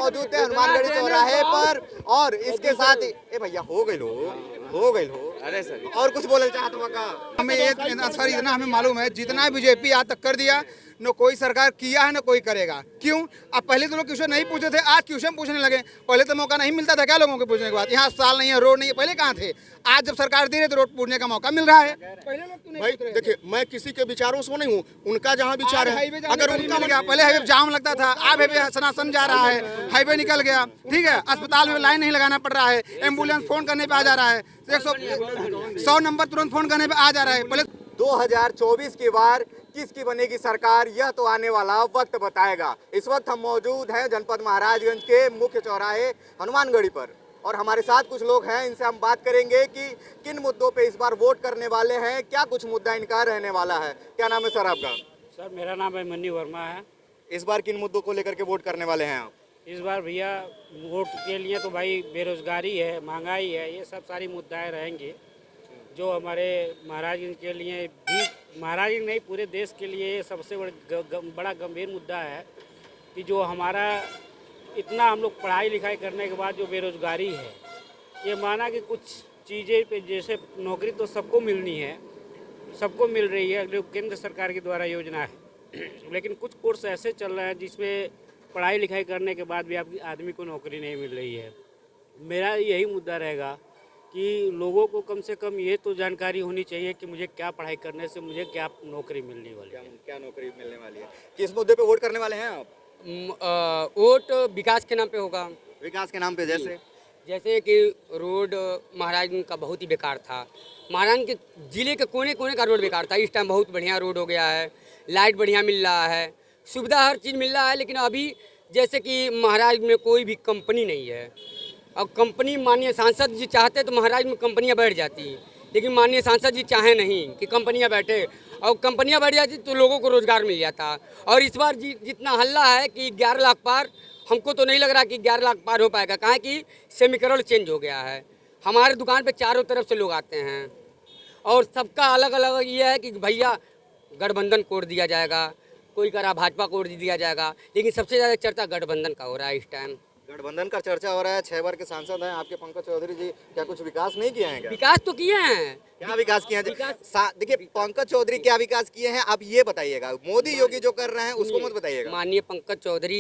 मौजूद थे हनुमानगढ़ी चौराहे पर और इसके साथ ही ए भैया हो गई लो अरे सर और कुछ बोले चाहत का हमें सर इतना हमें मालूम है जितना बीजेपी आज तक कर दिया न कोई सरकार किया है न कोई करेगा। क्यों? अब पहले तो लोग क्वेश्चन नहीं पूछते थे, आज क्वेश्चन पूछने लगे। पहले तो मौका नहीं मिलता था क्या लोगों के पूछने के बाद, यहाँ साल नहीं है, रोड नहीं है, पहले कहाँ थे? आज जब सरकार दे रही है तो रोड पूछने का मौका मिल रहा है। पहले लोग क्यों नहीं भाई पूछ रहे थे? देखिए, मैं किसी के विचारों से नहीं हूँ, उनका जहाँ विचार है हाईवे अगर उनका निकल गया, पहले हाईवे जाम लगता था, अब हाईवे सनातन जा रहा है, हाईवे निकल गया, ठीक है। अस्पताल में लाइन नहीं लगाना पड़ रहा है, एम्बुलेंस फोन करने पे आ जा रहा है, 100 नंबर तुरंत फोन करने पे आ जा रहा है। पहले 2024 की बार किसकी बनेगी सरकार, यह तो आने वाला वक्त बताएगा। इस वक्त हम मौजूद हैं जनपद महाराजगंज के मुख्य चौराहे हनुमानगढ़ी पर और हमारे साथ कुछ लोग हैं, इनसे हम बात करेंगे कि किन मुद्दों पे इस बार वोट करने वाले हैं, क्या कुछ मुद्दा इनका रहने वाला है। क्या नाम है सर आपका? सर मेरा नाम है मन्नी वर्मा है। इस बार किन मुद्दों को लेकर के वोट करने वाले हैं आप? इस बार भैया वोट के लिए तो भाई बेरोजगारी है, महंगाई है, ये सब सारी मुद्दाएं रहेंगी जो हमारे महाराजगंज के लिए भी, महाराजगंज नहीं पूरे देश के लिए सबसे बड़ा गंभीर मुद्दा है कि जो हमारा इतना हम लोग पढ़ाई लिखाई करने के बाद जो बेरोजगारी है, ये माना कि कुछ चीज़ें पे जैसे नौकरी तो सबको मिलनी है, सबको मिल रही है जो केंद्र सरकार के द्वारा योजना है, लेकिन कुछ कोर्स ऐसे चल रहे हैं जिसमें पढ़ाई लिखाई करने के बाद भी आपकी आदमी को नौकरी नहीं मिल रही है। मेरा यही मुद्दा रहेगा कि लोगों को कम से कम ये तो जानकारी होनी चाहिए कि मुझे क्या पढ़ाई करने से मुझे क्या नौकरी मिलने वाली है, क्या नौकरी मिलने वाली है। किस मुद्दे पे वोट करने वाले हैं आप? वोट विकास के नाम पे होगा। विकास के नाम पे जैसे कि रोड महाराजगंज का बहुत ही बेकार था, महाराजगंज के जिले के कोने कोने का रोड बेकार था। इस टाइम बहुत बढ़िया रोड हो गया है, लाइट बढ़िया मिल रहा है, सुविधा हर चीज़ मिल रहा है। लेकिन अभी जैसे कि महाराजगंज में कोई भी कंपनी नहीं है। अब कंपनी माननीय सांसद जी चाहते तो महाराज में कंपनियां बैठ जाती, लेकिन माननीय सांसद जी चाहे नहीं कि कंपनियां बैठे, और कंपनियां बैठ जाती तो लोगों को रोजगार मिल जाता। और इस बार जितना हल्ला है कि 11 लाख पार, हमको तो नहीं लग रहा कि 11 लाख पार हो पाएगा। कहाँ कि समीकरण चेंज हो गया है। हमारे दुकान पे चारों तरफ से लोग आते हैं और सबका अलग अलग ये है कि भैया गठबंधन कोड दिया जाएगा, कोई करा भाजपा कोड दिया जाएगा, लेकिन सबसे ज़्यादा चर्चा गठबंधन का हो रहा है इस टाइम। गठबंधन का चर्चा हो रहा है। 6 बार के सांसद हैं आपके पंकज चौधरी जी, क्या कुछ विकास नहीं किए हैं क्या? विकास तो किए हैं। क्या विकास किए हैं? देखिए पंकज चौधरी क्या विकास किए हैं आप ये बताइएगा, मोदी योगी जो कर रहे हैं उसको मत बताइएगा। माननीय पंकज चौधरी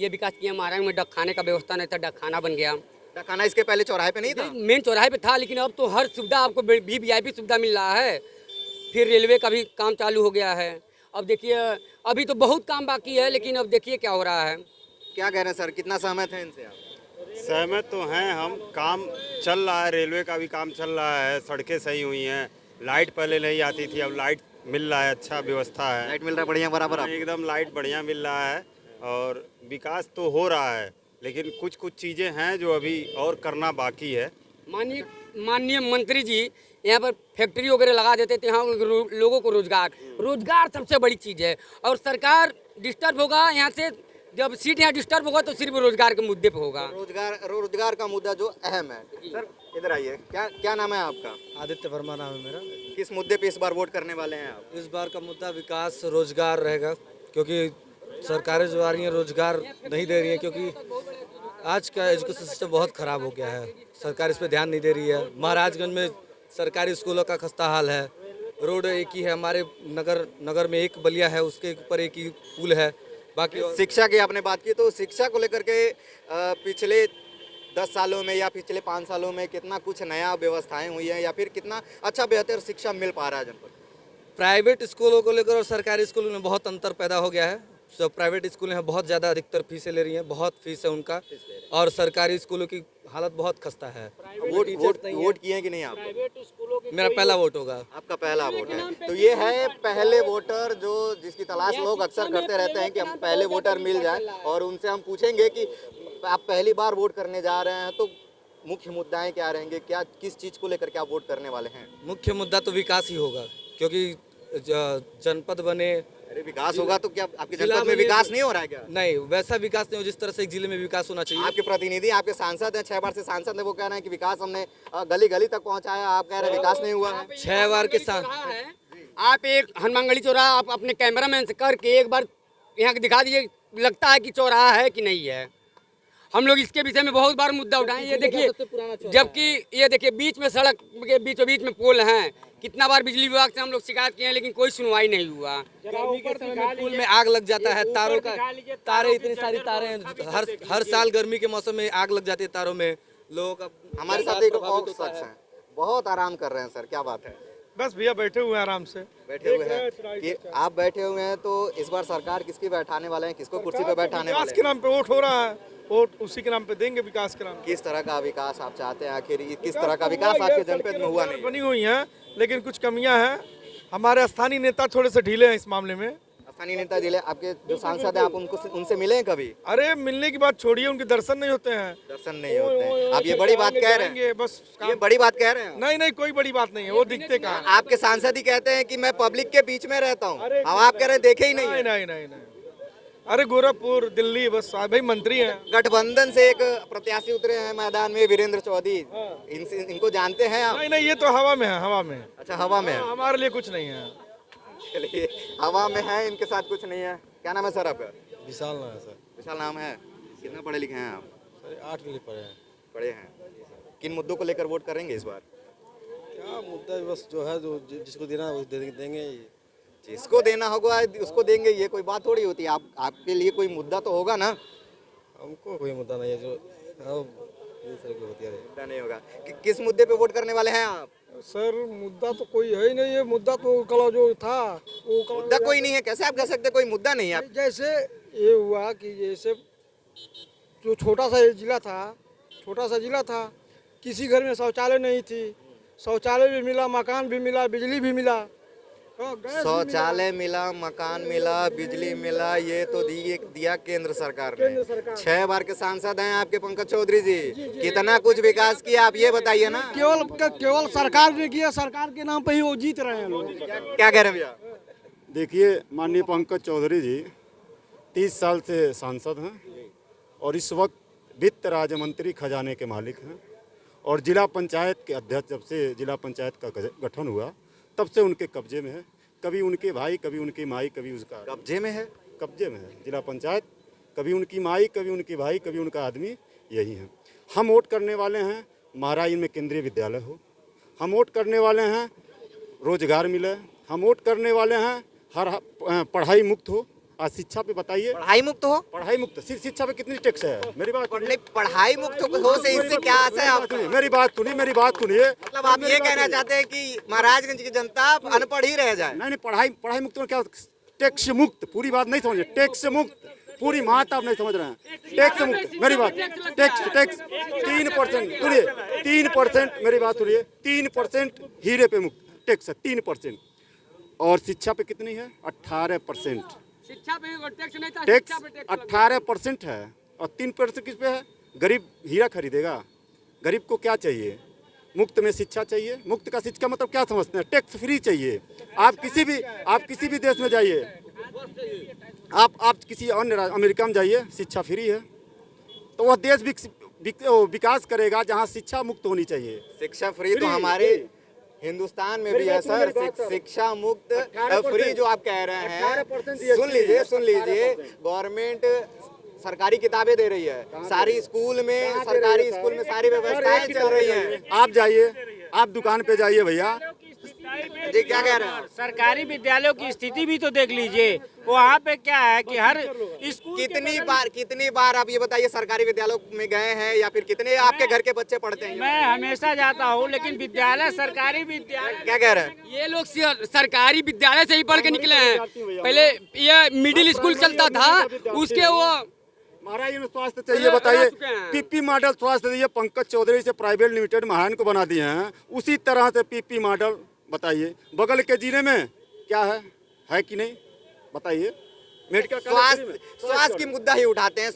ये विकास किया। महाराज में डक खाने का व्यवस्था नहीं था, डक खाना बन गया। खाना इसके पहले चौराहे पे नहीं था? मेन चौराहे पे था, लेकिन अब तो हर सुविधा आपको VIP सुविधा मिल रहा है। फिर रेलवे का भी काम चालू हो गया है। अब देखिए अभी तो बहुत काम बाकी है, लेकिन अब देखिए क्या हो रहा है। क्या कह रहे हैं सर, कितना सहमत है इनसे आप? सहमत तो हैं हम, काम चल रहा है, रेलवे का भी काम चल रहा है, सड़कें सही हुई हैं, लाइट पहले नहीं आती थी, अब लाइट मिल रहा है, अच्छा व्यवस्था है, लाइट मिल रहा है बढ़िया बराबर आप? एकदम लाइट बढ़िया मिल रहा है और विकास तो हो रहा है, लेकिन कुछ कुछ चीज़ें हैं जो अभी और करना बाकी है। माननीय मंत्री जी यहाँ पर फैक्ट्री वगैरह लगा देते थे, यहाँ लोगों को रोजगार सबसे बड़ी चीज़ है। और सरकार डिस्टर्ब होगा यहाँ से, जब सीट यहाँ डिस्टर्ब होगा तो सिर्फ रोजगार के मुद्दे पे होगा। रोजगार का मुद्दा जो अहम है। सर इधर आइए, क्या नाम है आपका? आदित्य वर्मा नाम है मेरा। किस मुद्दे पे इस बार वोट करने वाले हैं आप? इस बार का मुद्दा विकास रोजगार रहेगा, क्योंकि सरकारें जो आ रही हैं रोजगार नहीं दे रही हैं, क्योंकि आज का एजुकेशन सिस्टम बहुत ख़राब हो गया है। सरकार इस पर ध्यान नहीं दे रही है। महाराजगंज में सरकारी स्कूलों का खस्ता हाल है, रोड एक ही है, हमारे नगर में एक बलिया है, उसके ऊपर एक ही पुल है। बाकी शिक्षा की आपने बात की, तो शिक्षा को लेकर के पिछले 10 सालों में या पिछले 5 सालों में कितना कुछ नया व्यवस्थाएं हुई हैं या फिर कितना अच्छा बेहतर शिक्षा मिल पा रहा है जनपद? प्राइवेट स्कूलों को लेकर और सरकारी स्कूलों में बहुत अंतर पैदा हो गया है। सब प्राइवेट स्कूल हैं बहुत ज़्यादा अधिकतर फीसें ले रही हैं, बहुत फीस है उनका, और सरकारी स्कूलों की हालत बहुत खस्ता है। वोट किए हैं कि नहीं आप? मेरा पहला वोट होगा। आपका पहला वोट है, तो ये है पहले वोटर जो जिसकी तलाश लोग अक्सर करते रहते हैं कि हम पहले वोटर मिल जाए, और उनसे हम पूछेंगे कि आप पहली बार वोट करने जा रहे हैं तो मुख्य मुद्दाएं क्या रहेंगे, क्या किस चीज़ को लेकर के आप वोट करने वाले हैं? मुख्य मुद्दा तो विकास ही होगा, क्योंकि जनपद बने। अरे विकास होगा तो क्या आपके जनपद में विकास नहीं हो रहा है क्या? नहीं, वैसा विकास नहीं हो जिस तरह से एक जिले में विकास होना चाहिए। आपके प्रतिनिधि, आपके सांसद हैं, 6 बार से सांसद हैं, वो कह रहे हैं कि विकास हमने गली गली तक पहुंचाया, आप कह रहे हैं विकास नहीं हुआ है। 6 बार के साथ आप एक हनुमानगढ़ी चौराहा आप अपने कैमरामैन से करके एक बार यहाँ दिखा दीजिए, लगता है कि चौराहा है कि नहीं है। हम लोग इसके विषय में बहुत बार मुद्दा उठाए। ये देखिए, जबकि ये देखिए बीच में सड़क के बीचों बीच में पोल हैं। कितना बार बिजली विभाग से हम लोग शिकायत किए हैं, लेकिन कोई सुनवाई नहीं हुआ। गर्मी के समय में पुल में आग लग जाता है, तारों का तारे, इतनी सारी तारे हैं, हर साल गर्मी के मौसम में आग लग जाती है तारों में। लोगों का हमारे साथ एक और शख्स हैं, बहुत आराम कर रहे हैं सर, क्या बात है? बस भैया बैठे हुए हैं आराम से। बैठे हुए हैं कि आप बैठे हुए हैं, तो इस बार सरकार किसकी बैठाने वाले हैं, किसको कुर्सी पे बैठाने विकास वाले के हैं? नाम पे वोट हो रहा है, वोट उसी के नाम पे देंगे, विकास के नाम पे। किस तरह का विकास आप चाहते हैं? आखिर किस तरह का विकास आपके जनपद में हुआ नहीं? बनी हुई हैं, लेकिन कुछ कमियां हैं। हमारे स्थानीय नेता थोड़े से ढीले हैं इस मामले में। स्थानीय नेता जिले आपके जो सांसद हैं, आप उनसे मिले हैं कभी? अरे मिलने की बात छोड़िए, उनके दर्शन नहीं होते हैं। दर्शन नहीं होते हैं। आप ये बड़ी बात कह रहे हैं? बस ये बड़ी बात कह रहे हैं? नहीं नहीं, कोई बड़ी बात नहीं है, वो दिखते कहाँ। आपके सांसद ही कहते हैं कि मैं पब्लिक के बीच में रहता हूँ, अब आप कह रहे हैं देखे ही नहीं नहीं है। नहीं नहीं नहीं, अरे गोरखपुर दिल्ली बस भाई मंत्री हैं। गठबंधन से एक प्रत्याशी उतरे हैं मैदान में, वीरेंद्र चौधरी, इनको जानते हैं आप? नहीं नहीं, ये तो हवा में है, हवा में। अच्छा, हवा में है। हमारे लिए कुछ नहीं है। चलिए, हवा में है, इनके साथ कुछ नहीं है। क्या नाम है सर आपका? विशाल ना है सर। विशाल नाम है। कितना पढ़े लिखे हैं आप? सर 8वीं के पढ़े हैं। पढ़े हैं। किन मुद्दों को लेकर वोट करेंगे इस बार? क्या मुद्दा, बस जो है जो जिसको देना है वो देंगे। जिसको देना होगा उसको देंगे, ये कोई बात थोड़ी होती है। आपके लिए कोई मुद्दा तो होगा ना? हमको कोई मुद्दा नहीं है, जो मुद्दा नहीं होगा। किस मुद्दे पे वोट करने वाले हैं आप? सर मुद्दा तो कोई है ही नहीं है, मुद्दा तो कल जो था वो मुद्दा कोई नहीं है, कैसे आप कह सकते कोई मुद्दा नहीं है? आप जैसे ये हुआ कि जैसे जो छोटा सा जिला था, किसी घर में शौचालय नहीं थी, शौचालय भी मिला, मकान भी मिला, बिजली भी मिला, शौचालय मिला, मकान मिला, बिजली मिला, ये तो दिया केंद्र सरकार ने। 6 बार के सांसद हैं आपके पंकज चौधरी जी, कितना कुछ विकास किया आप ये बताइए ना। केवल सरकार ने किया, सरकार के नाम पे ही वो जीत रहे हैं लोग। क्या कह रहे हैं भैया? देखिए, माननीय पंकज चौधरी जी 30 साल से सांसद हैं और इस वक्त वित्त राज्य मंत्री खजाने के मालिक हैं, और जिला पंचायत के अध्यक्ष जब से जिला पंचायत का गठन हुआ तब से उनके कब्जे में है। कभी उनके भाई, कभी उनकी माई, कभी उसका कब्जे में है। कब्जे में है जिला पंचायत, कभी उनकी माई, कभी उनकी भाई, कभी उनका आदमी, यही है। हम वोट करने वाले हैं महाराज में केंद्रीय विद्यालय हो, हम वोट करने वाले हैं रोजगार मिले, हम वोट करने वाले हैं हर पढ़ाई मुक्त हो। आज शिक्षा पे बताइए, पढ़ाई मुक्त हो? पढ़ाई मुक्त, सिर्फ शिक्षा पे कितनी टैक्स है? मेरी बात पढ़ाई मुक्त हो से इससे क्या आशा है आपको? मेरी बात सुनिए, मेरी बात सुनिए। मतलब आप ये कहना चाहते हैं कि महाराजगंज की जनता अनपढ़ ही रह जाए? नहीं, पढ़ाई मुक्त में क्या, टैक्स मुक्त, पूरी बात नहीं समझे, टैक्स मुक्त, पूरी बात आप नहीं समझ रहे हैं। टैक्स मुक्त, मेरी बात, टैक्स 3%, सुनिए 3%, मेरी बात सुनिए, 3% हीरे पे मुक्त टैक्स है, 3%। और शिक्षा पे कितनी है? 18%। शिक्षा पे टैक्स नहीं था, टैक्स शिक्षा पे टैक्स 18% है, और 3% किस पे है? गरीब हीरा खरीदेगा? गरीब को क्या चाहिए? मुफ्त में शिक्षा चाहिए। मुफ्त का शिक्षा मतलब क्या समझते हैं? टैक्स फ्री चाहिए। आप किसी भी देश में जाइए, आप किसी अन्य अमेरिका में जाइए, शिक्षा फ्री है, तो वह देश विकास करेगा जहाँ शिक्षा मुक्त होनी चाहिए। शिक्षा फ्री तो हमारे हिंदुस्तान में भी है सर। शिक्षा मुक्त फ्री जो आप कह रहे हैं, सुन लीजिए, गवर्नमेंट सरकारी किताबें दे रही है, सारी स्कूल में, सरकारी स्कूल में सारी व्यवस्थाएं चल रही हैं। आप जाइए, आप दुकान पे जाइए भैया जी, क्या कह रहे हैं? सरकारी विद्यालयों की स्थिति भी तो देख लीजिए, वहाँ पे क्या है कि हर स्कूल कितनी बार आप ये बताइए सरकारी विद्यालयों में गए हैं, या फिर कितने आपके घर के बच्चे पढ़ते हैं? मैं हमेशा जाता हूँ, लेकिन विद्यालय, सरकारी विद्यालय, क्या कह रहे हैं? ये लोग सरकारी विद्यालय से ही पढ़ के निकले हैं। पहले ये मिडिल स्कूल चलता था, उसके वो महाराज में स्वास्थ्य चाहिए, बताइए पीपी मॉडल स्वास्थ्य दिए पंकज चौधरी से प्राइवेट लिमिटेड महान को बना दिए हैं, उसी तरह से पीपी मॉडल बताइए बगल के जिले में क्या है कि नहीं बताइए। मेडिकल स्वास्थ्य की मुद्दा ही उठाते हैं।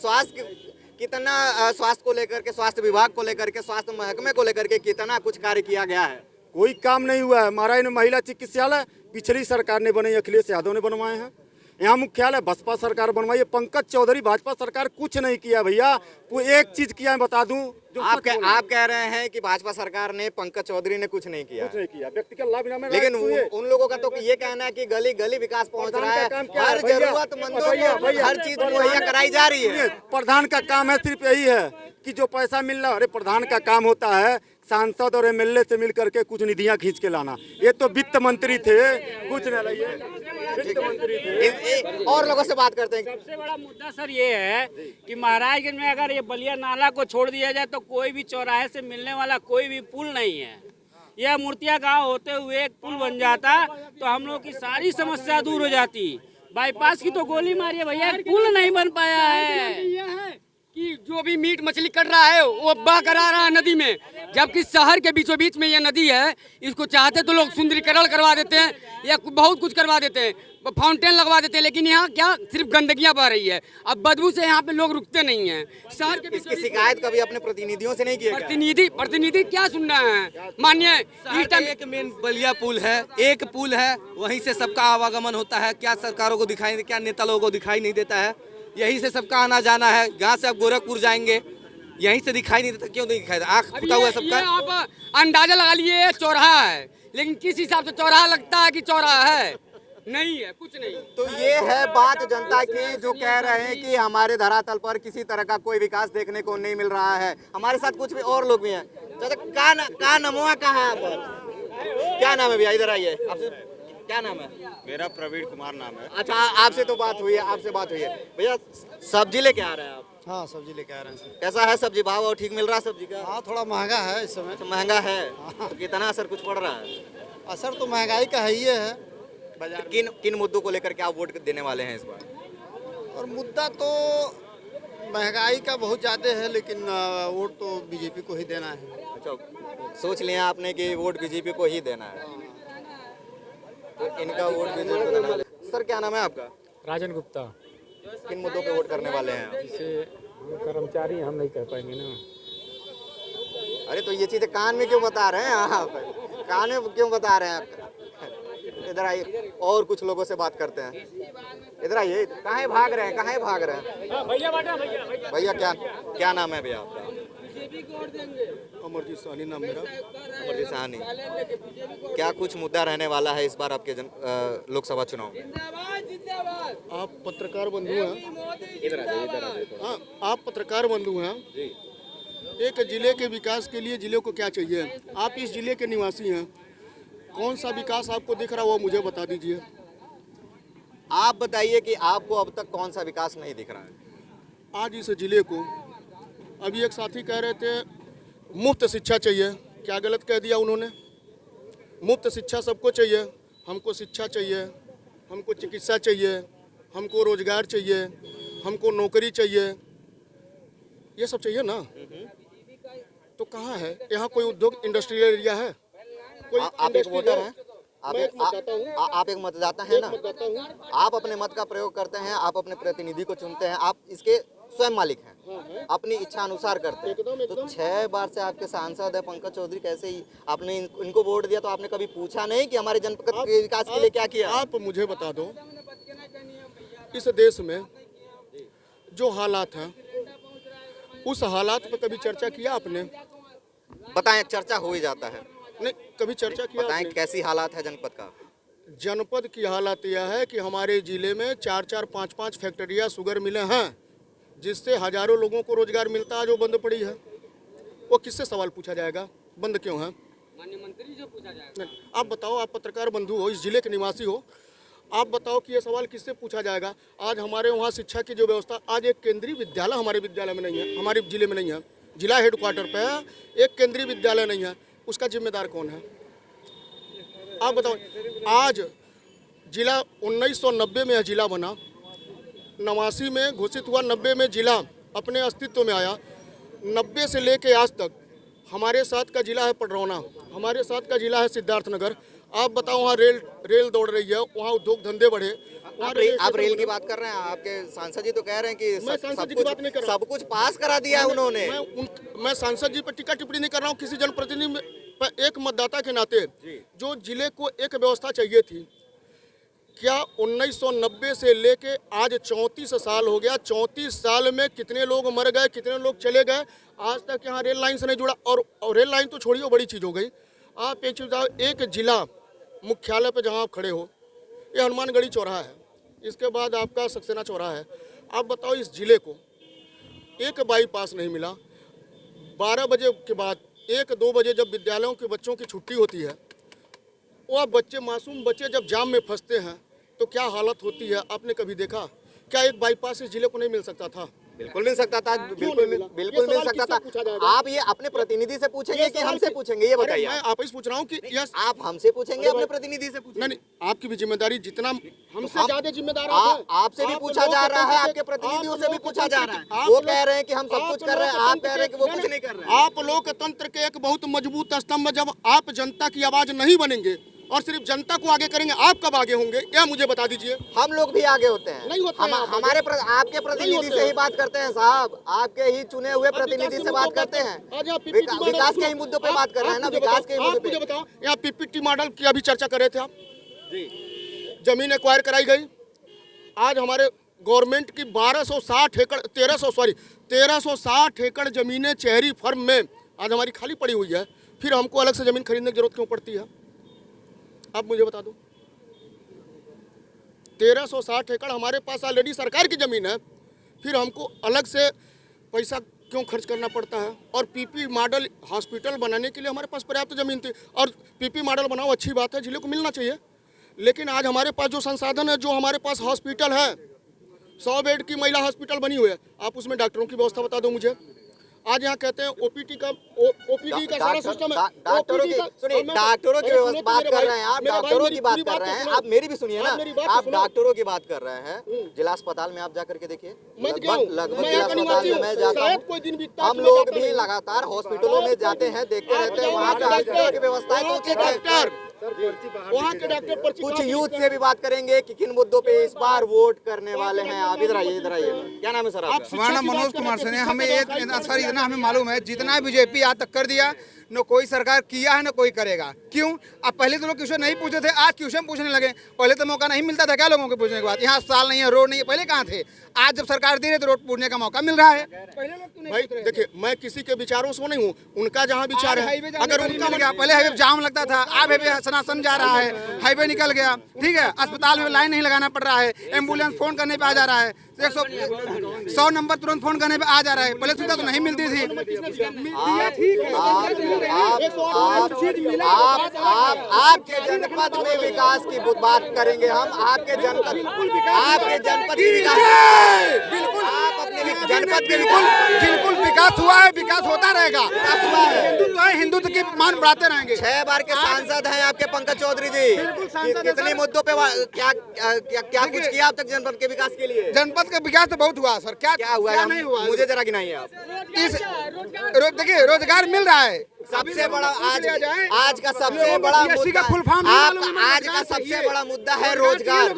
कितना स्वास्थ्य को लेकर के, स्वास्थ्य विभाग को लेकर के, स्वास्थ्य महकमे को लेकर के कितना कुछ कार्य किया गया है? कोई काम नहीं हुआ है। महाराज में महिला चिकित्सालय पिछली सरकार ने बनाई, अखिलेश यादव ने बनवाए हैं। यहाँ मुख्यालय बसपा सरकार बनवाई है। पंकज चौधरी भाजपा सरकार कुछ नहीं किया भैया। वो एक चीज किया, मैं बता दूं, जो आप कह रहे हैं कि भाजपा सरकार ने, पंकज चौधरी ने कुछ नहीं किया। कुछ नहीं किया, व्यक्तिगत लाभ इनाम में लेकिन राज हुए। उन लोगों का तो ये कहना है कि गली गली विकास पहुंच रहा है, प्रधान का काम क्या है हर भैया? जरूरतमंदों भैया, को भैया, हर चीज मुहैया कराई जा रही है। प्रधान का काम है सिर्फ यही है कि जो पैसा मिल रहा है, अरे प्रधान का काम होता है सांसद और एमएलए से मिल करके कुछ निधियां खींच के लाना। ये तो वित्त मंत्री थे, कुछ नहीं लाइए, वित्त मंत्री थे। और लोगों से बात करते हैं। सबसे बड़ा मुद्दा सर ये है कि महाराजगंज में अगर ये बलिया नाला को छोड़ दिया जाए तो कोई भी चौराहे से मिलने वाला कोई भी पुल नहीं है। यह मूर्तिया गांव होते हुए एक पुल बन जाता तो हम लोग की सारी समस्या दूर हो जाती। बाईपास की तो गोली मारी है भैया, पुल नहीं बन पाया है। कि जो भी मीट मछली कर रहा है वो बह करा रहा है नदी में, जबकि शहर के बीचों बीच में ये नदी है। इसको चाहते तो लोग सुंदरीकरण करवा देते हैं या बहुत कुछ करवा देते हैं, फाउंटेन लगवा देते हैं, लेकिन यहाँ क्या सिर्फ गंदगियाँ बह रही है। अब बदबू से यहाँ पे लोग रुकते नहीं हैं। शहर के इसकी शिकायत कभी अपने प्रतिनिधियों से नहीं की? प्रतिनिधि क्या सुनना है? मानिए इस टाइम एक मेन बलिया पुल है, एक पुल है, वहीं से सबका आवागमन होता है। क्या सरकारों को दिखाई, क्या नेता लोगों को दिखाई नहीं देता है? यहीं से सबका आना जाना है। यहाँ से आप गोरखपुर जाएंगे, यहीं से दिखाई नहीं देता। क्यों नहीं दिखाई देता? आँख फुटा हुआ है सबका। आप अंदाजा लगा लिए चौराहा है, लेकिन किस हिसाब से चौराहा लगता है कि चौराहा है? नहीं है, कुछ नहीं। तो ये है बात जनता की, जो कह रहे हैं कि हमारे धरातल पर किसी तरह का कोई विकास देखने को नहीं मिल रहा है। हमारे साथ कुछ भी और लोग भी हैं। का नमवा कहाँ है आप? क्या नाम है भैया? इधर आइए। आपसे क्या नाम है? मेरा प्रवीण कुमार नाम है। अच्छा, आपसे तो बात हुई है, आपसे बात हुई है। भैया सब्जी लेके आ रहे हैं आप? हाँ, सब्जी लेके आ रहे हैं। कैसा है सब्जी? भाव और ठीक मिल रहा है सब्जी का? हाँ, थोड़ा महंगा है इस समय। तो महंगा है तो कितना असर कुछ पड़ रहा है? असर तो महंगाई का है ही है। तो किन मुद्दों को लेकर के आप वोट देने वाले हैं इस बार? और मुद्दा तो महंगाई का बहुत ज़्यादा है, लेकिन वोट तो बीजेपी को ही देना है। अच्छा, सोच लिया आपने कि वोट बीजेपी को ही देना है, तो इनका वोट बीजेपी को देना है। सर क्या नाम है आपका? राजन गुप्ता। किन मुद्दों पे वोट करने वाले हैं आप? जैसे कर्मचारी हम नहीं कर पाएंगे ना। अरे तो ये चीजें कान में क्यों बता रहे हैं आप? कान में क्यों बता रहे हैं आप? इधर आइए, और कुछ लोगों से बात करते हैं। इधर आइए। कहाँ भाग रहे हैं, कहाँ भाग रहे हैं? भैया क्या नाम है भैया आपका? अमरजीत साहनी नाम मेरा। अमरजीत साहनी। क्या कुछ मुद्दा रहने वाला है इस बार आपके लोकसभा चुनाव में? आप पत्रकार बंधु हैं। इधर आ जाइए। हाँ, आप पत्रकार बंधु हैं। एक जिले के विकास के लिए जिले को क्या चाहिए? आप इस जिले के निवासी हैं, कौन सा विकास आपको दिख रहा है वो मुझे बता दीजिए। आप बताइए कि आपको अब तक कौन सा विकास नहीं दिख रहा है? आज इस जिले को, अभी एक साथी कह रहे थे मुफ्त शिक्षा चाहिए। क्या गलत कह दिया उन्होंने? मुफ्त शिक्षा सबको चाहिए। हमको शिक्षा चाहिए, हमको चिकित्सा चाहिए, हमको रोजगार चाहिए, हमको नौकरी चाहिए, ये सब चाहिए ना। तो कहाँ है? यहाँ कोई उद्योग इंडस्ट्रियल एरिया है? आप एक वोटर हैं, आप एक मतदाता हैं ना? मतदाता हूँ। आप अपने मत का प्रयोग करते हैं, आप अपने प्रतिनिधि को चुनते हैं, आप इसके स्वयं मालिक हैं, अपनी इच्छा अनुसार करते हैं। तो 6 बार से आपके सांसद है पंकज चौधरी, कैसे ही आपने इनको वोट दिया तो आपने कभी पूछा नहीं कि हमारे जनपद के विकास के लिए क्या किया? आप मुझे बता दो, इस देश में जो हालात हैं, उस हालात पे कभी चर्चा किया आपने? बताएं, चर्चा हो ही जाता है। नहीं, कभी चर्चा किया बताएं आपने? कैसी हालात है जनपद का? जनपद की हालत यह है कि हमारे जिले में 4-4, 5-5 फैक्ट्रियाँ शुगर मिलें हैं, जिससे हजारों लोगों को रोजगार मिलता है, जो बंद पड़ी है। वो किससे सवाल पूछा जाएगा बंद क्यों है? माननीय मंत्री से पूछा जाएगा। आप बताओ, आप पत्रकार बंधु हो, इस जिले के निवासी हो, आप बताओ कि ये सवाल किससे पूछा जाएगा? आज हमारे वहाँ शिक्षा की जो व्यवस्था, आज एक केंद्रीय विद्यालय हमारे विद्यालय में नहीं है, हमारे जिले में नहीं है। जिला हेडक्वार्टर पे एक केंद्रीय विद्यालय नहीं है, उसका जिम्मेदार कौन है? आप बताओ। आज जिला 1990 में यह जिला बना, 89 में घोषित हुआ, 90 में जिला अपने अस्तित्व में आया। 90 से लेके आज तक हमारे साथ का जिला है पडरौना, हमारे साथ का जिला है सिद्धार्थनगर। आप बताओ, वहाँ रेल दौड़ रही है, वहाँ उद्योग धंधे बढ़े। आप रेल की बात कर रहे हैं, आपके सांसद जी तो कह रहे हैं कि सब कुछ पास करा दिया है उन्होंने। मैं सांसद जी पर टीका टिप्पणी नहीं कर रहा हूँ, किसी जनप्रतिनिधि पर, एक मतदाता के नाते जो जिले को एक व्यवस्था चाहिए थी, क्या 1990 से लेके आज 34 साल हो गया, 34 साल में कितने लोग मर गए, कितने लोग चले गए, आज तक यहाँ रेल लाइन से नहीं जुड़ा। और रेल लाइन तो छोड़िए, बड़ी चीज़ हो गई। आप एक चीज़ बताओ, एक जिला मुख्यालय पे जहाँ आप खड़े हो, ये हनुमानगढ़ी चौराहा है, इसके बाद आपका सक्सेना चौराहा है। आप बताओ, इस जिले को एक बाईपास नहीं मिला। 12 बजे के बाद 1-2 बजे जब विद्यालयों के बच्चों की छुट्टी होती है, वह बच्चे, मासूम बच्चे जब जाम में फंसते हैं तो क्या हालत होती है, आपने कभी देखा? क्या एक बाईपास इस जिले को नहीं मिल सकता था? बिल्कुल मिल सकता था, बिल्कुल मिल सकता था। आप ये अपने प्रतिनिधि से पूछेंगे कि हमसे पूछेंगे, ये बताइए। मैं आप ही पूछ रहा हूँ कि यस, आप हमसे पूछेंगे, अपने प्रतिनिधि से पूछेंगे। नहीं, आपकी भी जिम्मेदारी, जितना हमसे ज्यादा जिम्मेदार आप आपसे भी पूछा जा रहा है, आपके प्रतिनिधियों से भी पूछा जा रहा है। वो कह रहे हैं कि हम सब कुछ कर रहे हैं, आप कह रहे हैं कि वो कुछ नहीं कर रहे हैं। आप लोकतंत्र के एक बहुत मजबूत स्तंभ, जब आप जनता की आवाज नहीं बनेंगे और सिर्फ जनता को आगे करेंगे, आप कब आगे होंगे, यह मुझे बता दीजिए। हम लोग भी आगे होते हैं, नहीं होते हैं। हमारे आपके प्रतिनिधि से ही बात करते हैं साहब, आपके ही चुने हुए प्रतिनिधि से बात करते हैं। विकास के ही मुद्दों पे बात कर रहे हैं ना, विकास के ही मुद्दों पे। मुझे बताओ, यहाँ पीपीटी मॉडल की अभी चर्चा कर रहे थे आप जी, जमीन एक्वायर कराई गई। आज हमारे गवर्नमेंट की 1360 एकड़ जमीनें चेहरी फर्म में आज हमारी खाली पड़ी हुई है। फिर हमको अलग से जमीन खरीदने की जरूरत क्यों पड़ती है, आप मुझे बता दो। 1360 एकड़ हमारे पास ऑलरेडी सरकार की जमीन है, फिर हमको अलग से पैसा क्यों खर्च करना पड़ता है? और पीपी मॉडल हॉस्पिटल बनाने के लिए हमारे पास पर्याप्त जमीन थी, और पीपी मॉडल बनाओ, अच्छी बात है, जिले को मिलना चाहिए। लेकिन आज हमारे पास जो संसाधन है, जो हमारे पास हॉस्पिटल है, 100 बेड की महिला हॉस्पिटल बनी हुई है, आप उसमें डॉक्टरों की व्यवस्था बता दो मुझे। आज यहाँ कहते हैं ओपीडी का सारा सिस्टम है। डॉक्टरों की सुनिए, डॉक्टरों की व्यवस्था बात कर रहे हैं आप, डॉक्टरों की बात कर रहे हैं आप, मेरी भी सुनिए ना। आप डॉक्टरों की बात कर रहे हैं, जिला अस्पताल में आप जाकर के देखिए, लगभग जिला अस्पताल में मैं जाता हूँ, हम लोग भी लगातार हॉस्पिटलों में जाते हैं, देखते रहते हैं, वहाँ पे हॉस्पिटल की व्यवस्थाएं तो उचित है। वहाँ के डॉक्टर कुछ यूथ से भी बात करेंगे कि किन मुद्दों पे इस बार वोट करने वाले हैं। आप इधर आइए, इधर आइए। क्या नाम है सर आपका? हमारा नाम मनोज कुमार सिंह है। हमें सर इतना हमें मालूम है, जितना बीजेपी आज तक कर दिया, न कोई सरकार किया है, न कोई करेगा। क्यों? अब पहले तो लोग क्वेश्चन नहीं पूछते थे, आज क्वेश्चन पूछने लगे। पहले तो मौका नहीं मिलता था क्या लोगों के पूछने के बाद, यहाँ अस्पताल नहीं है, रोड नहीं है, पहले कहाँ थे? आज जब सरकार दे रही है तो रोड पूछने का मौका मिल रहा है। भाई देखिए, मैं किसी के विचारों से नहीं हूँ, उनका जहाँ विचार है, अगर उनका निकल गया, पहले हाईवे जाम लगता था, अब हाईवे सनातन जा रहा है, हाईवे निकल गया, ठीक है। अस्पताल में लाइन नहीं लगाना पड़ रहा है, एम्बुलेंस फोन करने पे आ जा रहा है, 100 नंबर तुरंत फोन करने पे आ जा रहा है। पहले सुविधा तो नहीं मिलती थी। आपके जनपद में विकास की बात करेंगे हम, आपके जनपद की विकास, बिल्कुल आप अपने जनपद के बिल्कुल विकास हुआ है, विकास होता रहेगा। हिंदुत्व की मान बढ़ाते रहेंगे। 6 बार के सांसद हैं आपके पंकज चौधरी जी, कितने मुद्दों पे क्या कुछ किया अब तक जनपद के विकास के लिए? जनपद का विकास तो बहुत हुआ सर। क्या हुआ? क्या नहीं हुआ, मुझे जरा गिनाइए आप। देखिए, रोजगार मिल रहा है। सबसे बड़ा आज का सबसे बड़ा मुद्दा, आज का सबसे बड़ा मुद्दा है रोजगार।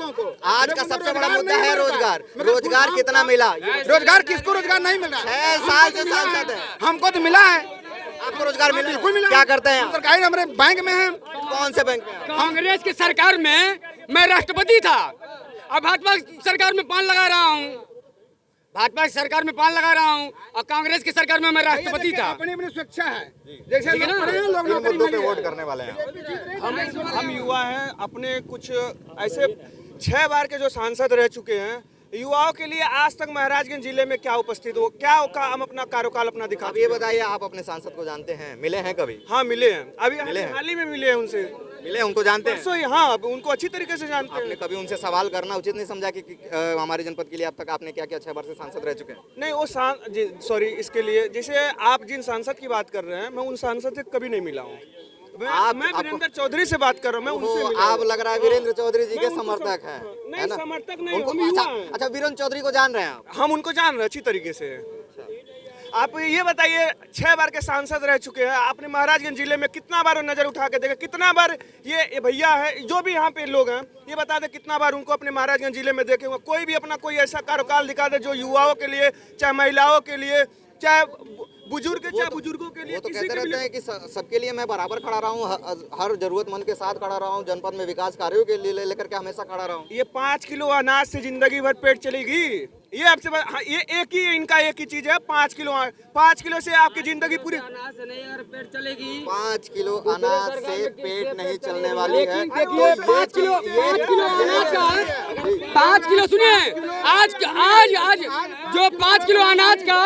आज का सबसे बड़ा मुद्दा है रोजगार। रोजगार कितना मिला? रोजगार किसको रोजगार नहीं मिल रहा? 6 साल से सांसद है, हमको तो मिला है। आपको रोजगार मिला? बिल्कुल मिला। क्या करते हैं? सरकारी हमारे बैंक में है। कौन से बैंक में? कांग्रेस की सरकार में मैं राष्ट्रपति था, अब भाजपा सरकार में पान लगा रहा हूँ। भाजपा की सरकार में पान लगा रहा हूँ और कांग्रेस की सरकार में मैं राष्ट्रपति था। अपनी अपनी स्वेच्छा है, जैसे लोग मुद्दों पे वोट करने वाले हैं। हम युवा हैं, अपने कुछ ऐसे 6 बार के जो सांसद रह चुके हैं, युवाओं के लिए आज तक महाराजगंज जिले में क्या उपस्थित हो, क्या हम अपना कार्यकाल अपना दिखा। अब ये बताइए, आप अपने सांसद को जानते हैं, मिले हैं कभी? हाँ मिले हैं, अभी मिले हाल ही में मिले हैं उनसे। मिले, उनको जानते हैं? परसों ही, हाँ उनको अच्छी तरीके से जानते आपने हैं। कभी उनसे सवाल करना उचित नहीं समझा कि हमारे जनपद के लिए अब तक आपने क्या किया? 6 बार से सांसद रह चुके हैं। नहीं वो सॉरी, इसके लिए जैसे आप जिन सांसद की बात कर रहे हैं, मैं उन सांसद से कभी नहीं मिला हूँ। मैं वीरेंद्र चौधरी से बात कर रहा हूँ, मैं उनसे मिला। आप लग रहा है वीरेंद्र चौधरी जी के समर्थक हैं? नहीं समर्थक नहीं, हम युवा हैं। अच्छा, वीरेंद्र चौधरी को जान रहे हैं आप? हम उनको जान रहे हैं अच्छी तरीके से। आप ये बताइए, 6 बार के सांसद रह चुके हैं, आपने महाराजगंज जिले में कितना बार नजर उठा के देखा, कितना बार ये भैया है जो भी यहाँ पे लोग हैं, ये बता दे कितना बार उनको अपने महाराजगंज जिले में देखे हुए? कोई भी अपना कोई ऐसा कार्यकाल दिखा दे जो युवाओं के लिए, चाहे महिलाओं के लिए, चाहे बुजुर्ग चाहे बुजुर्गों के लिए वो तो किसी कहते के भी रहते हैं कि सबके लिए मैं बराबर खड़ा रहा हूँ, हर जरूरतमंद के साथ खड़ा रहा हूँ, जनपद में विकास कार्यों के लिए लेकर के हमेशा खड़ा रहा हूँ। ये 5 किलो अनाज से जिंदगी भर पेट चलेगी? ये आपसे हाँ, ये एक ही इनका एक ही चीज है, 5 किलो से आपकी जिंदगी पूरी। अनाज से नहीं यार पेट चलेगी। 5 किलो अनाज से पेट नहीं चलने वाली है। देखिए 5 किलो अनाज का 5 किलो सुनिए आज आज जो 5 किलो अनाज का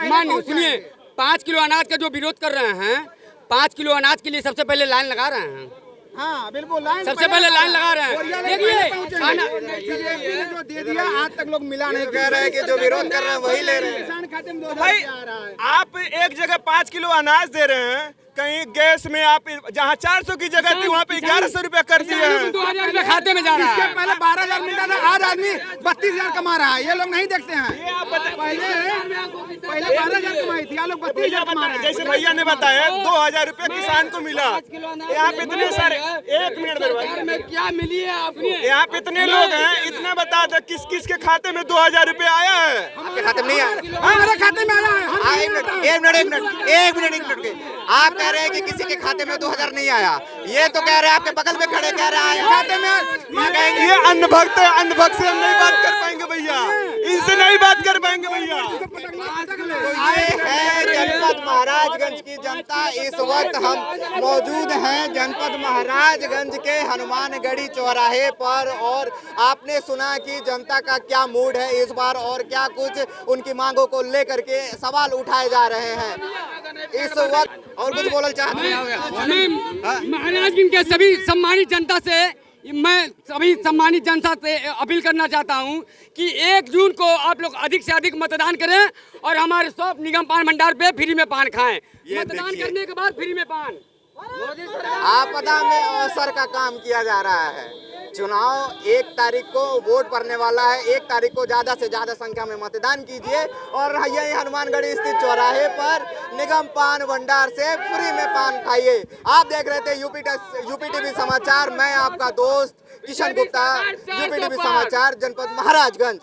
मानिए सुनिए 5 किलो अनाज का जो विरोध कर रहे हैं, 5 किलो अनाज के लिए सबसे पहले लाइन लगा रहे हैं। हाँ बिल्कुल लाइन सबसे पहले लाइन लगा रहे हैं। देखिए जो दे दिया आज तक लोग मिला नहीं, कह रहे हैं कि जो विरोध कर रहे हैं वही ले रहे हैं। किसान खाते में तो भाई आप एक जगह 5 किलो अनाज दे रहे हैं, कहीं गैस में आप जहाँ 400 की जगह थी वहाँ पे 1100 रुपया कर दिए हैं। 2000 रुपये खाते में जा रहा है। पहले 12,000 मिलता था, आज आदमी 32,000 कमा रहा है। ये लोग नहीं देखते हैं। पहले 12,000 कमाई थी, लोग 32,000 कमा रहे हैं। जैसे भैया ने बताया 2,000 रुपया किसान को मिला। यहाँ पे इतने सारे, एक मिनट मेरे भाई, क्या मिली है आपने? यहाँ पे इतने लोग हैं, इतना बता दो किस किस के खाते में 2,000 रुपया आया है? आपके खाते में नहीं आया? हमारे खाते में आया है। एक मिनट के आप कह रहे हैं कि किसी के खाते में 2,000 नहीं आया, ये तो कह रहे हैं आपके बगल में खड़े कह रहे हैं खाते में। ये अन्न भक्त है, अन्न भक्त से हम नहीं बात कर पाएंगे भैया, इनसे नहीं बात कर पाएंगे भैया। तो ये है जनपद महाराजगंज की जनता। इस वक्त हम मौजूद हैं जनपद महाराजगंज के हनुमानगढ़ी चौराहे पर, और आपने सुना कि जनता का क्या मूड है इस बार और क्या कुछ उनकी मांगों को लेकर के सवाल उठाए जा रहे हैं इस वक्त। और कुछ बोलना चाहते हैं? महाराजगंज के सभी सम्मानित जनता से मैं सभी सम्मानित जनता से अपील करना चाहता हूं कि 1 जून को आप लोग अधिक से अधिक मतदान करें और हमारे सब निगम पान भंडार पे फ्री में पान खाएं। मतदान करने के बाद फ्री में पान। आपदा में अवसर का काम किया जा रहा है। चुनाव 1 तारीख को वोट पड़ने वाला है। 1 तारीख को ज़्यादा से ज़्यादा संख्या में मतदान कीजिए और यही हनुमानगढ़ी स्थित चौराहे पर निगम पान भंडार से फ्री में पान खाइए। आप देख रहे थे यूपी टीवी समाचार। मैं आपका दोस्त किशन गुप्ता, यूपी टीवी समाचार, जनपद महाराजगंज।